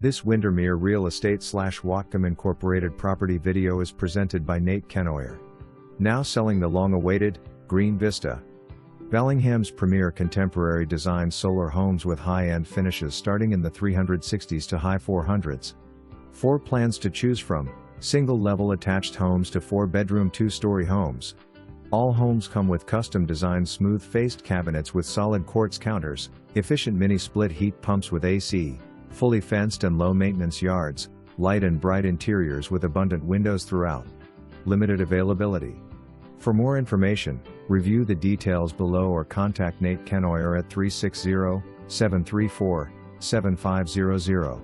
This Windermere Real Estate / Whatcom Incorporated property video is presented by Kenoyer. Now selling the long-awaited Green Vista. Bellingham's premier contemporary design solar homes with high-end finishes starting in the 360s to high 400s. 4 plans to choose from: single-level attached homes to 4-bedroom 2-story homes. All homes come with custom-designed smooth-faced cabinets with solid quartz counters, efficient mini-split heat pumps with AC, fully fenced and low-maintenance yards, light and bright interiors with abundant windows throughout. Limited availability. For more information, review the details below or contact Kenoyer at 360-734-7500.